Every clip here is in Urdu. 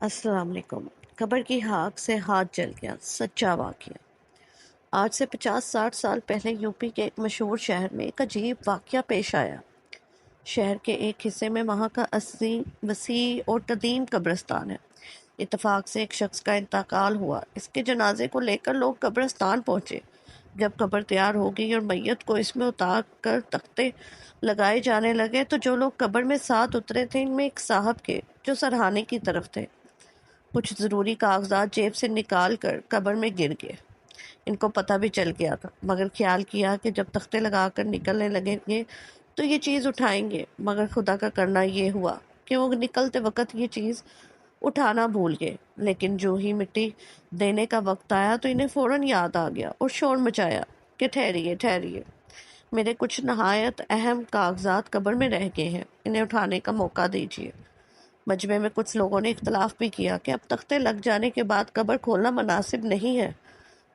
السلام علیکم۔ قبر کی ہاک سے ہاتھ جل گیا، سچا واقعہ۔ آج سے 50-60 سال پہلے یو پی کے ایک مشہور شہر میں ایک عجیب واقعہ پیش آیا۔ شہر کے ایک حصے میں وہاں کا وسیع اور قدیم قبرستان ہے۔ اتفاق سے ایک شخص کا انتقال ہوا۔ اس کے جنازے کو لے کر لوگ قبرستان پہنچے۔ جب قبر تیار ہو گئی اور میت کو اس میں اتار کر تختے لگائے جانے لگے تو جو لوگ قبر میں ساتھ اترے تھے ان میں ایک صاحب کے جو سرہانے کی طرف تھے۔ کچھ ضروری کاغذات جیب سے نکال کر قبر میں گر گئے۔ ان کو پتہ بھی چل گیا تھا، مگر خیال کیا کہ جب تختے لگا کر نکلنے لگیں گے تو یہ چیز اٹھائیں گے، مگر خدا کا کرنا یہ ہوا کہ وہ نکلتے وقت یہ چیز اٹھانا بھول گئے۔ لیکن جو ہی مٹی دینے کا وقت آیا تو انہیں فوراً یاد آ گیا اور شور مچایا کہ ٹھہریے، میرے کچھ نہایت اہم کاغذات قبر میں رہ گئے ہیں، انہیں اٹھانے کا موقع دیجیے۔ مجمع میں کچھ لوگوں نے اختلاف بھی کیا کہ اب تختے لگ جانے کے بعد قبر کھولنا مناسب نہیں ہے،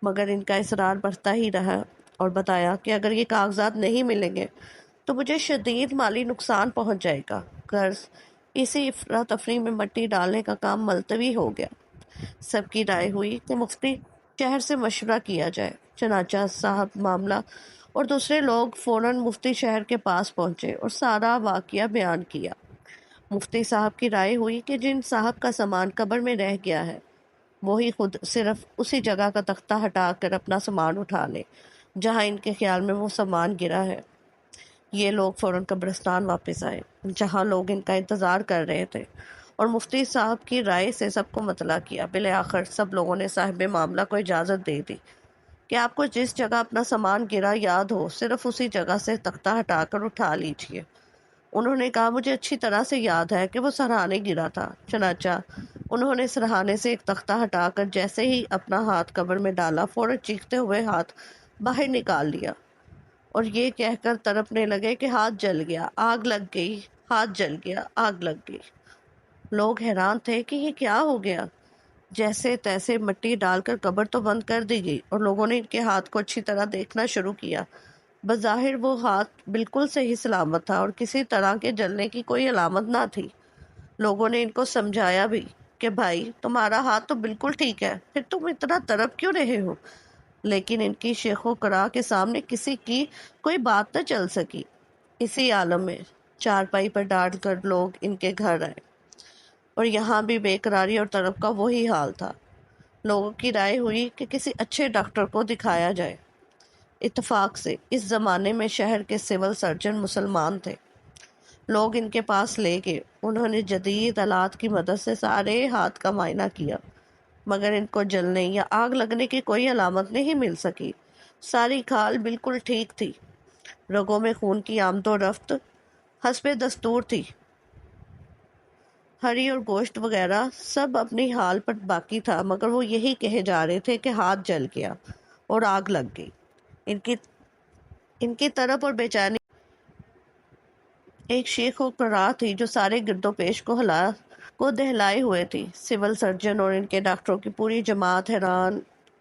مگر ان کا اصرار بڑھتا ہی رہا اور بتایا کہ اگر یہ کاغذات نہیں ملیں گے تو مجھے شدید مالی نقصان پہنچ جائے گا۔ غرض اسی افراتفری میں مٹی ڈالنے کا کام ملتوی ہو گیا۔ سب کی رائے ہوئی کہ مفتی شہر سے مشورہ کیا جائے۔ چنانچہ صاحب معاملہ اور دوسرے لوگ فوراً مفتی شہر کے پاس پہنچے اور سارا واقعہ بیان کیا۔ مفتی صاحب کی رائے ہوئی کہ جن صاحب کا سامان قبر میں رہ گیا ہے وہی خود صرف اسی جگہ کا تختہ ہٹا کر اپنا سامان اٹھا لے جہاں ان کے خیال میں وہ سامان گرا ہے۔ یہ لوگ فوراً قبرستان واپس آئے جہاں لوگ ان کا انتظار کر رہے تھے اور مفتی صاحب کی رائے سے سب کو مطلع کیا۔ بالآخر سب لوگوں نے صاحب معاملہ کو اجازت دے دی کہ آپ کو جس جگہ اپنا سامان گرا یاد ہو صرف اسی جگہ سے تختہ ہٹا کر اٹھا لیجیے۔ انہوں نے کہا مجھے اچھی طرح سے یاد ہے کہ وہ سرہانے گرا تھا۔ چنانچہ انہوں نے سرہانے سے ایک تختہ ہٹا کر جیسے ہی اپنا ہاتھ قبر میں ڈالا فوراً چیختے ہوئے ہاتھ باہر نکال لیا اور یہ کہہ کر تڑپنے لگے کہ ہاتھ جل گیا، آگ لگ گئی، ہاتھ جل گیا، آگ لگ گئی۔ لوگ حیران تھے کہ یہ کیا ہو گیا۔ جیسے تیسے مٹی ڈال کر قبر تو بند کر دی گئی اور لوگوں نے ان کے ہاتھ کو اچھی طرح دیکھنا شروع کیا۔ بظاہر وہ ہاتھ بالکل صحیح سلامت تھا اور کسی طرح کے جلنے کی کوئی علامت نہ تھی۔ لوگوں نے ان کو سمجھایا بھی کہ بھائی تمہارا ہاتھ تو بالکل ٹھیک ہے، پھر تم اتنا تڑپ کیوں رہے ہو؟ لیکن ان کی شیخ و قرا کے سامنے کسی کی کوئی بات نہ چل سکی۔ اسی عالم میں چارپائی پر ڈال کر لوگ ان کے گھر آئے اور یہاں بھی بے قراری اور تڑپ کا وہی حال تھا۔ لوگوں کی رائے ہوئی کہ کسی اچھے ڈاکٹر کو دکھایا جائے۔ اتفاق سے اس زمانے میں شہر کے سول سرجن مسلمان تھے۔ لوگ ان کے پاس لے گئے۔ انہوں نے جدید آلات کی مدد سے سارے ہاتھ کا معائنہ کیا، مگر ان کو جلنے یا آگ لگنے کی کوئی علامت نہیں مل سکی۔ ساری کھال بالکل ٹھیک تھی، رگوں میں خون کی آمد و رفت حسب دستور تھی، ہڈی اور گوشت وغیرہ سب اپنی حال پر باقی تھا، مگر وہ یہی کہے جا رہے تھے کہ ہاتھ جل گیا اور آگ لگ گئی۔ ان کی طرف اور بے چینی ایک شیخ و قرا تھی جو سارے گرد و پیش کو دہلائے ہوئے تھی۔ سول سرجن اور ان کے ڈاکٹروں کی پوری جماعت حیران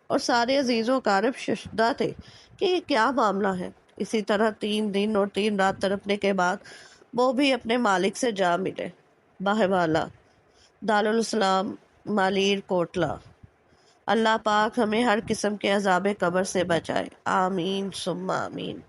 اور سارے عزیز و اقارب ششدر تھے کہ یہ کیا معاملہ ہے۔ اسی طرح 3 دن اور 3 رات تڑپنے کے بعد وہ بھی اپنے مالک سے جا ملے۔ باہوالا دارالاسلام مالیر کوٹلہ۔ اللہ پاک ہمیں ہر قسم کے عذاب قبر سے بچائے، آمین ثم آمین۔